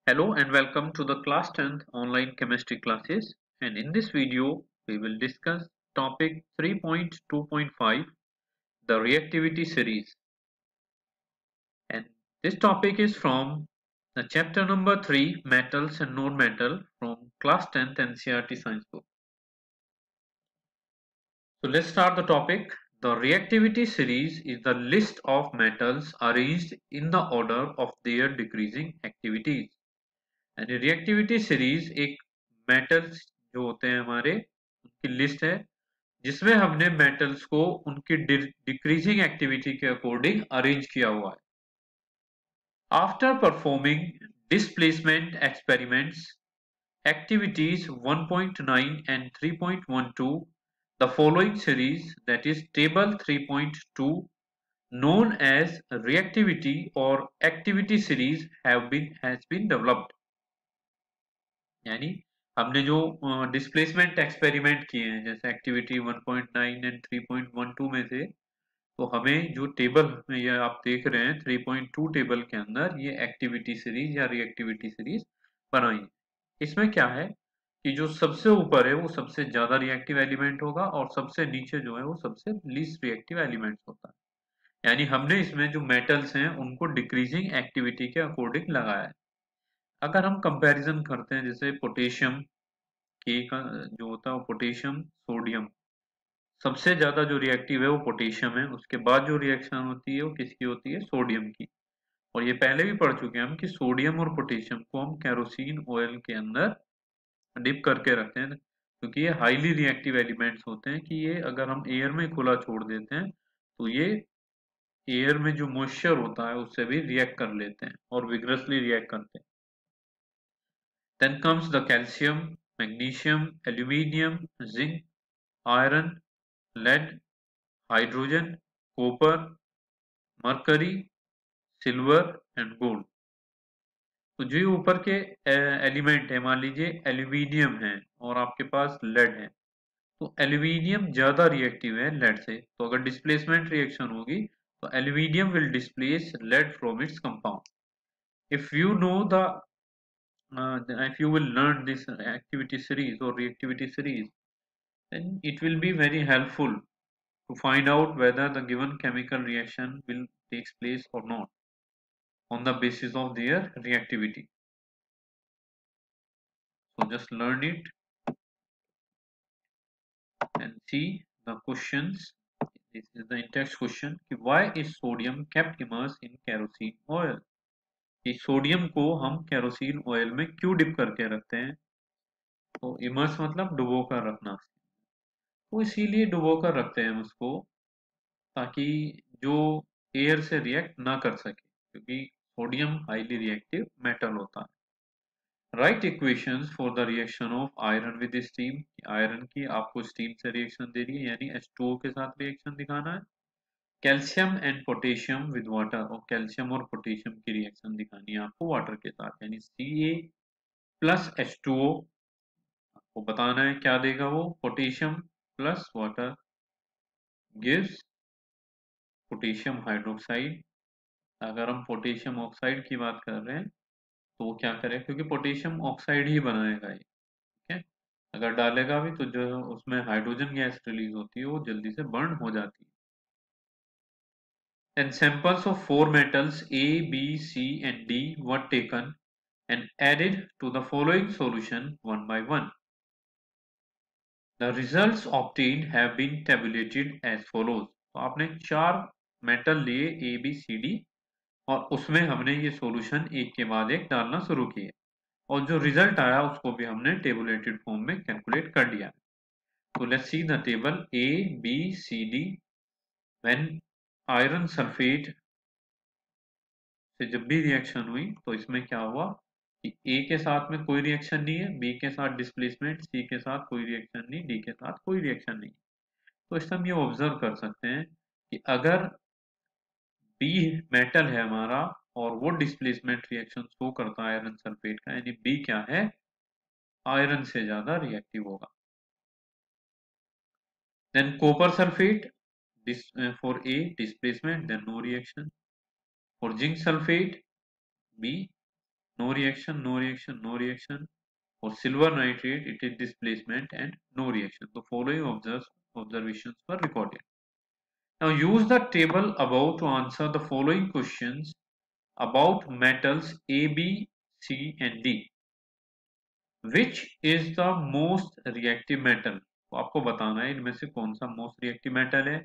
Hello and welcome to the class 10th online chemistry classes, and in this video we will discuss topic 3.2.5, the reactivity series, and this topic is from the chapter number 3, metals and non-metal, from class 10th NCERT science book. So let's start the topic. The reactivity series is the list of metals arranged in the order of their decreasing activities. यानी reactivity series एक metals जो होते हैं हमारे उनकी list है जिसमें हमने मेटल्स को उनकी डिक्रीजिंग एक्टिविटी के अकॉर्डिंग अरेंज किया हुआ है. After performing displacement experiments activities 1.9 and 3.12, the following series, that is table 3.2, known as reactivity or activity series, has been developed. यानी हमने जो डिस्प्लेसमेंट एक्सपेरिमेंट किए हैं जैसे एक्टिविटी 1.9 एंड 3.12 में से, तो हमें जो टेबल ये आप देख रहे हैं 3.2 टेबल के अंदर ये एक्टिविटी सीरीज या रिएक्टिविटी सीरीज बनाई है. इसमें क्या है कि जो सबसे ऊपर है वो सबसे ज्यादा रिएक्टिव एलिमेंट होगा और सबसे नीचे जो है वो सबसे लीस्ट रिएक्टिव एलिमेंट होता है. यानी हमने इसमें जो मेटल्स हैं उनको डिक्रीजिंग एक्टिविटी के अकॉर्डिंग लगाया है. अगर हम कंपैरिजन करते हैं जैसे पोटेशियम के का जो होता है वो पोटेशियम सोडियम, सबसे ज्यादा जो रिएक्टिव है वो पोटेशियम है. उसके बाद जो रिएक्शन होती है वो किसकी होती है, सोडियम की. और ये पहले भी पढ़ चुके हैं हम कि सोडियम और पोटेशियम को हम केरोसिन ऑयल के अंदर डिप करके रखते हैं क्योंकि ये हाईली रिएक्टिव एलिमेंट्स होते हैं कि ये अगर हम एयर में खुला छोड़ देते हैं तो ये एयर में जो मॉइस्चर होता है उससे भी रिएक्ट कर लेते हैं और विग्रसली रिएक्ट करते हैं. Then comes the calcium, magnesium, aluminium, zinc, iron, lead, hydrogen, copper, mercury, silver and gold. तो जो ऊपर के एलिमेंट है, मान लीजिए एल्यूमिनियम है और आपके पास लेड है, तो एल्यूमिनियम ज्यादा रिएक्टिव है लेड से. तो अगर डिस्प्लेसमेंट रिएक्शन होगी तो aluminium will displace lead from its compound. If you know the if you will learn this activity series or reactivity series, then it will be very helpful to find out whether the given chemical reaction will takes place or not on the basis of their reactivity. So just learn it and see the questions. This is the in-text question. Why is sodium kept immersed in kerosene oil? कि sodium को हम kerosene oil में क्यों dip करके रखते हैं? तो immerse मतलब डुबो कर रखना. तो इसीलिए डुबो कर रखते हैं हम उसको ताकि जो एयर से रिएक्ट ना कर सके क्योंकि सोडियम हाईली रिएक्टिव मेटल होता है. Right equations for the reaction of iron with steam. Iron की आपको स्टीम से रिएक्शन दे रही है यानी H2O के साथ रिएक्शन दिखाना है. Calcium and potassium with water, और कैल्शियम और पोटेशियम की रिएक्शन दिखानी है आपको वाटर के साथ यानी Ca प्लस H2O. आपको बताना है क्या देगा वो, potassium plus water gives potassium hydroxide. अगर हम पोटेशियम ऑक्साइड की बात कर रहे हैं तो वो क्या करेगा, क्योंकि पोटेशियम ऑक्साइड ही बनाएगा ये. ठीक है, अगर डालेगा भी तो जो उसमें हाइड्रोजन गैस रिलीज होती है वो जल्दी से बर्न हो जाती है. And samples of four metals A, B, C and D were taken and added to the following solution one by one. The results obtained have been tabulated as follows. तो आपने चार मेटल लिए A, B, C, D और उसमें हमने ये solution एक के बाद एक डालना शुरू किए और जो रिजल्ट आया उसको भी हमने टेबुलेटेड फॉर्म में कैलकुलेट कर लिया. तो let's see the table A, B, C, D. When iron sulphate से जब भी रिएक्शन हुई तो इसमें क्या हुआ कि ए के साथ में कोई रिएक्शन नहीं है, बी के साथ डिस्प्लेसमेंट, सी के साथ कोई रिएक्शन नहीं, डी के साथ कोई रिएक्शन नहीं. तो इससे हम ये ऑब्जर्व कर सकते हैं कि अगर बी मेटल है हमारा और वो डिस्प्लेसमेंट रिएक्शन शो करता है आयरन सल्फेट का, यानी बी क्या है, आयरन से ज्यादा रिएक्टिव होगा. Then copper sulphate for a displacement, then no reaction. For zinc sulphate B, no reaction, no reaction, no reaction. For silver nitrate, it is displacement and no reaction. The following observations were recorded. Now use the table above to answer the following questions about metals A, B, C and D. Which is the most reactive metal? तो आपको बताना है इनमें से कौन सा most reactive metal है.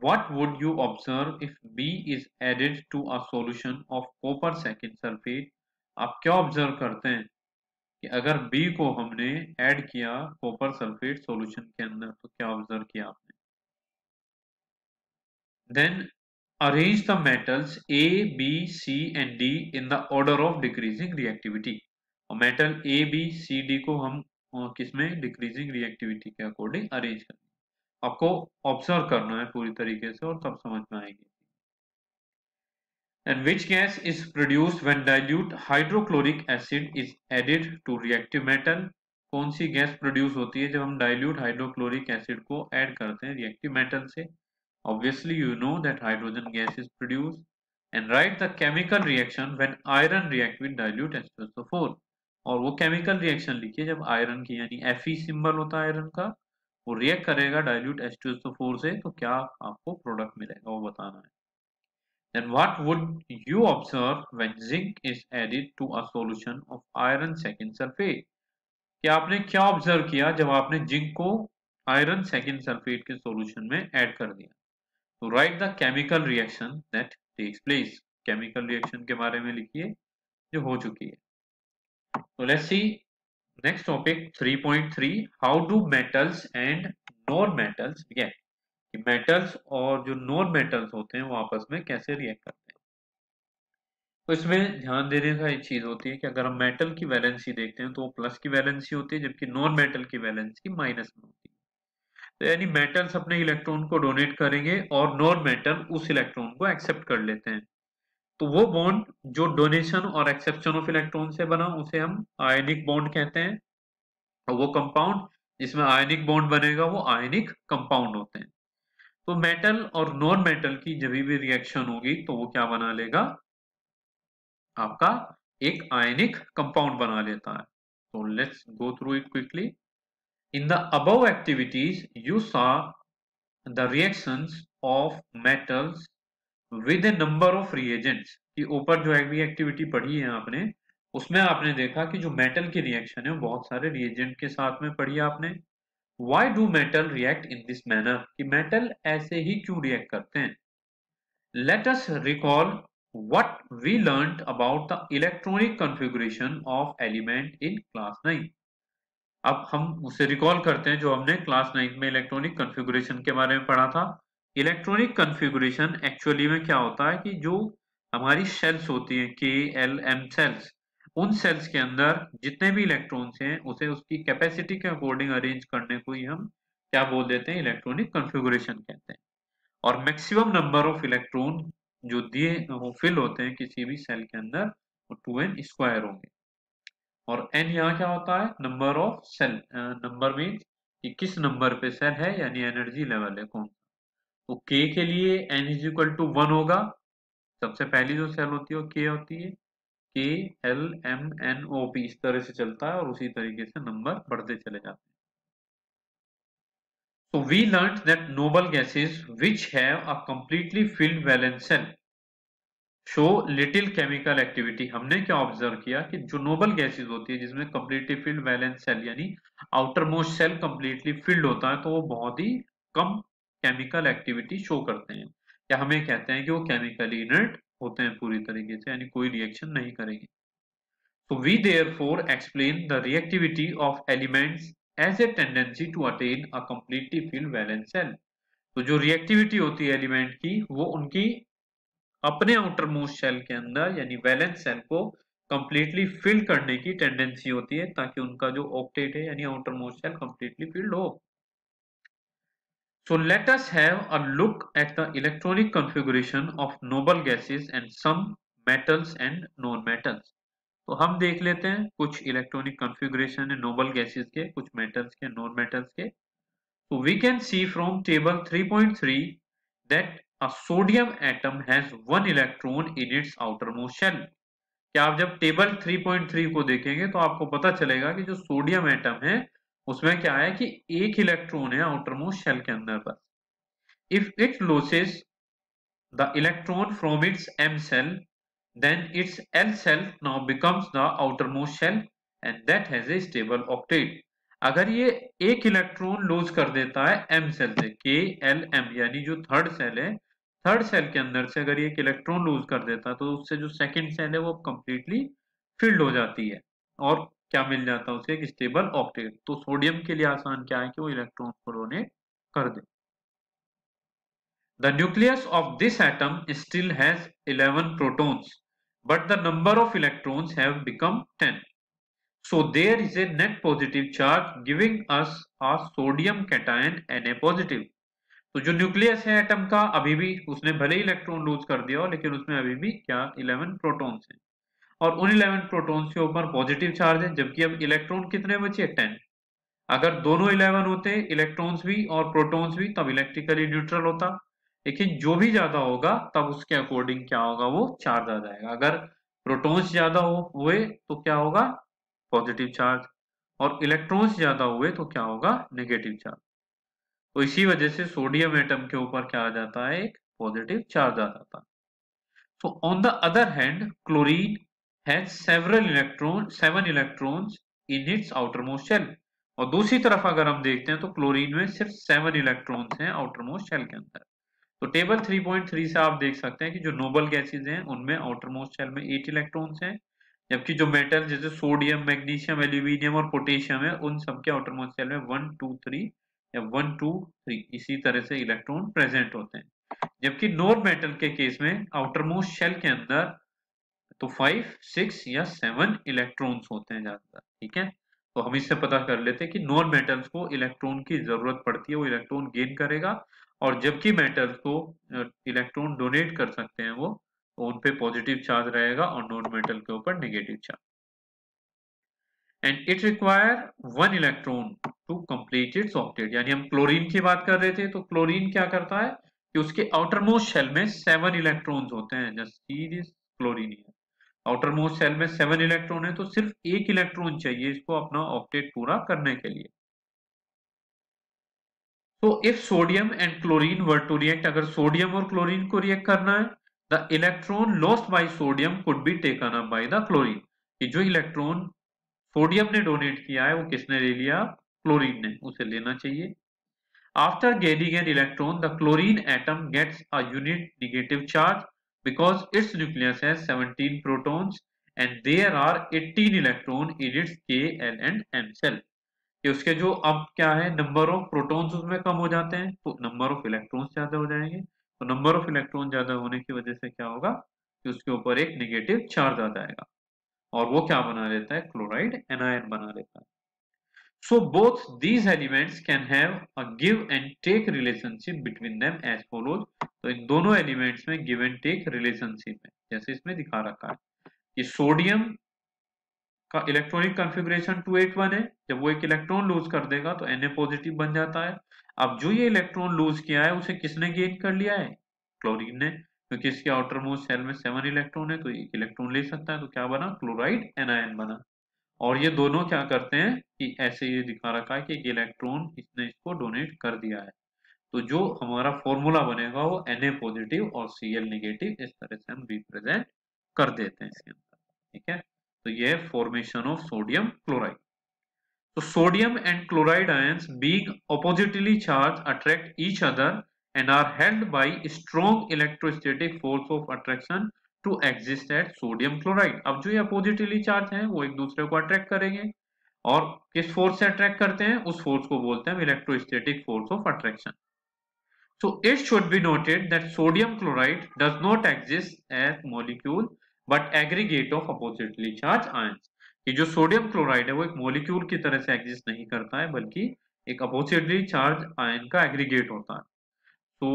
What would you observe if B is added to a solution of copper second sulfate? आप क्या ऑब्जर्व करते हैं कि अगर B को हमने ऐड किया कॉपर सल्फेट सॉल्यूशन के अंदर तो क्या ऑब्जर्व किया आपने. Then arrange the metals A, B, C and D in the order of decreasing reactivity. और metal A, B, C, D को हम किसमें डिक्रीजिंग रिएक्टिविटी के अकॉर्डिंग अरेंज करना. आपको ऑब्जर्व करना है पूरी तरीके से और तब समझ में आएगी. And which gas is produced when dilute hydrochloric acid is added to reactive metal? कौन सी गैस प्रोड्यूस होती है जब हम डाइल्यूट हाइड्रोक्लोरिक एसिड को ऐड करते हैं रिएक्टिव मेटल से. Obviously you know that hydrogen gas is produced. And write the chemical reaction when iron react with dilute H2SO4. और वो केमिकल रिएक्शन लिखिए जब आयरन की यानी Fe सिंबल होता है आयरन का वो रिएक्ट करेगा डाइल्यूट H2SO4 से तो क्या आपको प्रोडक्ट मिलेगा वो बताना है. Then what would you observe when zinc is added to a solution of iron second sulfate? कि आपने क्या ऑब्जर्व किया जब आपने जिंक को आयरन सेकेंड सल्फेट के सॉल्यूशन में ऐड कर दिया. तो write the chemical reaction that takes place. Chemical reaction के बारे में लिखिए जो हो चुकी है. तो let's see next topic 3.3 how do metals and non metals react. Metals और जो नॉन मेटल्स होते हैं वो आपस में कैसे रिएक्ट करते हैं. तो इसमें ध्यान देने का एक चीज होती है कि अगर हम मेटल की वैलेंसी देखते हैं तो वो प्लस की वैलेंसी होती है जबकि नॉन मेटल की वैलेंसी माइनस में होती है. तो यानी मेटल्स अपने इलेक्ट्रॉन को डोनेट करेंगे और नॉन मेटल उस इलेक्ट्रॉन को एक्सेप्ट कर लेते हैं. तो वो बॉन्ड जो डोनेशन और एक्सेप्शन ऑफ इलेक्ट्रॉन से बना उसे हम आयनिक बॉन्ड कहते हैं. और वो कंपाउंड जिसमें आयनिक बॉन्ड बनेगा वो आयनिक कंपाउंड होते हैं. तो मेटल और नॉन मेटल की जब भी रिएक्शन होगी तो वो क्या बना लेगा आपका एक आयनिक कंपाउंड बना लेता है. तो let's go through it quickly. In the above activities you saw the reactions of metals with A number of reagents. कि ऊपर जो भी एक्टिविटी पढ़ी है आपने उसमें आपने देखा कि जो मेटल की रिएक्शन है वो बहुत सारे रिएजेंट के साथ में पढ़ी आपने. Why do metal react in this manner. कि मेटल ऐसे ही क्यों रिएक्ट करते हैं. Let us recall what we learned about the electronic configuration of element in class 9. अब हम उसे रिकॉल करते हैं जो हमने क्लास 9 में इलेक्ट्रॉनिक कॉन्फ़िगरेशन के बारे में पढ़ा था. इलेक्ट्रॉनिक कॉन्फ़िगरेशन एक्चुअली में क्या होता है कि जो हमारी शेल्स होती हैं KLM सेल्स उन सेल्स के अंदर जितने भी इलेक्ट्रॉन्स हैं उसे उसकी कैपेसिटी के अकॉर्डिंग अरेंज करने को ही हम क्या बोल देते हैं इलेक्ट्रॉनिक कॉन्फ़िगरेशन कहते हैं. और मैक्सिमम नंबर ऑफ इलेक्ट्रॉन जो दिए फिल होते हैं किसी भी सेल के अंदर वो 2n स्क्वायर होंगे. और n यहाँ क्या होता है number of shell. Number means कि किस नंबर पे सेल है यानी एनर्जी लेवल है कौन. तो k के लिए n इज इक्वल टू 1 होगा. सबसे पहली जो सेल होती है वो k होती है. k l m n o p इस तरह से चलता है और उसी तरीके से नंबर बढ़ते चले जाते हैं. So we learned that noble gases which have a completely filled valence shell show little chemical activity. हमने क्या ऑब्जर्व किया कि जो नोबल गैसेस होती है जिसमें completely filled valence shell यानी outermost shell completely filled होता है तो वो बहुत ही कम केमिकल एक्टिविटी शो करते हैं या हमें कहते हैं कि वो केमिकली इनर्ट होते हैं पूरी तरीके से यानी कोई रिएक्शन नहीं करेंगे. So we therefore explain the reactivity of elements as a tendency to attain a completely filled valence shell. तो जो रिएक्टिविटी होती है एलिमेंट की वो उनकी अपने आउटर मोस्ट शेल के अंदर यानी वैलेंस सेल को कंप्लीटली फिल करने की टेंडेंसी होती है ताकि उनका जो ऑक्टेट है यानी outermost shell completely filled हो. So let us have a look at the electronic configuration of noble gases and some metals and non-metals. तो हम देख लेते हैं कुछ इलेक्ट्रॉनिक कॉन्फ़िगरेशन है नोबल गैसेस के कुछ मेटल्स के नॉन मेटल्स के. तो we can see from table 3.3 that a sodium atom has one electron in its outermost shell. कि आप जब टेबल 3.3 को देखेंगे तो आपको पता चलेगा कि जो सोडियम एटम है उसमें क्या है कि एक इलेक्ट्रॉन है आउटरमोस्ट शेल के अंदर बस। If it loses the electron from its M shell, then its L cell now becomes the outermost shell and that has a stable octet। अगर ये एक इलेक्ट्रॉन लूज कर देता है M सेल से, KLM यानी जो थर्ड सेल है, थर्ड सेल के अंदर से अगर ये एक इलेक्ट्रॉन लूज कर देता है तो उससे जो सेकंड सेल है वो कंप्लीटली फिल्ड हो जाती है और क्या मिल जाता है उसे, एक स्टेबल ऑक्टेट। तो सोडियम के लिए आसान क्या है कि वो इलेक्ट्रॉन को डोनेट कर दे। The nucleus of this atom still has 11 protons, but the number of electrons have become 10. So there is a net positive charge giving us a sodium cation Na positive। तो जो nucleus है atom का, अभी भी उसने भले ही electron lose कर दिया हो लेकिन उसमें अभी भी क्या 11 प्रोटॉन्स हैं और उन 11 प्रोटॉन्स के ऊपर पॉजिटिव चार्ज है, जबकि अब इलेक्ट्रॉन कितने बचे 10। अगर दोनों 11 होते इलेक्ट्रॉन्स भी और प्रोटॉन्स भी तब इलेक्ट्रिकली न्यूट्रल होता, लेकिन जो भी ज्यादा होगा तब उसके अकॉर्डिंग क्या होगा, वो चार्ज आ जाएगा। अगर प्रोटॉन्स ज्यादा हुए तो क्या होगा, पॉजिटिव चार्ज, और इलेक्ट्रॉन्स ज्यादा हुए तो क्या होगा, नेगेटिव चार्ज। तो इसी वजह से सोडियम एटम के ऊपर क्या आ जाता है, एक पॉजिटिव चार्ज आ जाता है। So on the other hand, chlorine has seven electrons in its outermost shell। और दूसरी तरफ अगर हम देखते हैं तो क्लोरीन में सिर्फ 7 इलेक्ट्रॉन्स हैं आउटरमोस्ट शेल के अंदर। तो टेबल 3.3 से आप देख सकते हैं कि जो नोबल गैसेज हैं उनमें आउटरमोस्ट शेल में 8 इलेक्ट्रॉन्स हैं, जबकि जो मेटल जैसे सोडियम, मैग्नीशियम, एल्यूमिनियम और पोटेशियम है उन सबके आउटरमोस्ट शेल में 1 2 3 या 1 2 3 इसी तरह से इलेक्ट्रॉन प्रेजेंट होते हैं। जबकि नॉन मेटल के केस में आउटरमोस्ट शेल के अंदर तो 5 6 या 7 इलेक्ट्रॉन्स होते हैं ज्यादातर। ठीक है, तो हम इससे पता कर लेते हैं कि नॉन मेटल्स को इलेक्ट्रॉन की जरूरत पड़ती है, वो इलेक्ट्रॉन गेन करेगा, और जबकि मेटल्स को इलेक्ट्रॉन डोनेट कर सकते हैं वो, तो उन पे पॉजिटिव चार्ज रहेगा और नॉन मेटल के ऊपर negative charge. And it require 1 electron to complete its octet. यानी हम क्लोरीन की बात कर रहे थे, तो क्लोरीन क्या करता है कि उसके आउटरमोस्ट शेल में 7 इलेक्ट्रॉन्स होते हैं, just chlorine. Outermost shell में 7 इलेक्ट्रॉन है तो सिर्फ एक इलेक्ट्रॉन चाहिए इसको अपना ऑक्टेट पूरा करने के लिए। तो if sodium and chlorine were to react, अगर सोडियम और क्लोरीन को रिएक्ट करना है, the electron lost by sodium could be taken up by the chlorine. कि जो इलेक्ट्रॉन सोडियम ने डोनेट किया है वो किसने ले लिया, क्लोरीन ने, उसे लेना चाहिए। After gaining an electron, the chlorine atom gets a unit negative charge because its nucleus has 17 protons and there are 18 electrons in its K, L and M cell। कि उसके जो अब क्या है, नंबर ऑफ प्रोटॉन्स उसमें कम हो जाते हैं तो नंबर ऑफ इलेक्ट्रॉन्स ज्यादा हो जाएंगे, तो नंबर ऑफ इलेक्ट्रॉन ज्यादा होने की वजह से क्या होगा कि उसके ऊपर एक नेगेटिव चार्ज आ जाएगा और वो क्या बना लेता है, क्लोराइड एनायन बना लेता है। So both these elements can have a give and take relationship between them as follows। तो इन दोनों एलिमेंट्स में give and take रिलेशनशिप है, जैसे इसमें दिखा रखा है कि सोडियम का इलेक्ट्रॉनिक कॉन्फ़िगरेशन 281 है, जब वो एक इलेक्ट्रॉन लूज कर देगा तो Na पॉजिटिव बन जाता है। अब जो ये इलेक्ट्रॉन लूज किया है उसे किसने गेन कर लिया है, क्लोरीन ने, क्योंकि इसके आउटर मोस्ट सेल में 7 इलेक्ट्रॉन है तो एक इलेक्ट्रॉन ले सकता है, तो क्या बना, क्लोराइड एनायन बना। और ये दोनों क्या करते हैं कि ऐसे ये दिखा रखा है कि एक इलेक्ट्रॉन इसने इसको डोनेट कर दिया है, तो जो हमारा फॉर्मूला बनेगा वो Na पॉजिटिव और Cl नेगेटिव, इस तरह से हम रिप्रेजेंट कर देते हैं इसके अंदर। ठीक है, तो ये है फॉर्मेशन ऑफ सोडियम क्लोराइड। तो sodium and chloride ions being oppositely charged attract each other and are held by strong electrostatic force of attraction to exist at sodium chloride। अब जो ये अपोजिटली चार्ज हैं वो एक दूसरे को अट्रैक्ट करेंगे और किस फोर्स से अट्रैक्ट करते हैं, उस फोर्स को बोलते हैं electrostatic force of attraction. So it should be noted that sodium chloride does not exist as molecule but aggregate of oppositely charged ions। कि जो सोडियम क्लोराइड है वो एक मॉलिक्यूल की तरह से एग्जिस्ट नहीं करता है बल्कि एक अपोजिटली चार्ज आयन का एग्रीगेट होता है। तो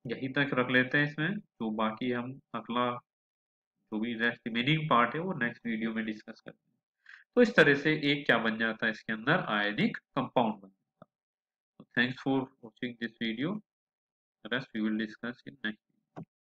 यहीं तक रख लेते हैं इसमें, तो बाकी हम अगला जो भी नेक्स्ट रिमेनिंग पार्ट है वो नेक्स्ट वीडियो में डिस्कस करते हैं। तो इस तरह से एक क्या बन जाता है इसके अंदर, आयनिक कंपाउंड बन जाता है। तो thanks for watching this video, rest we will discuss in next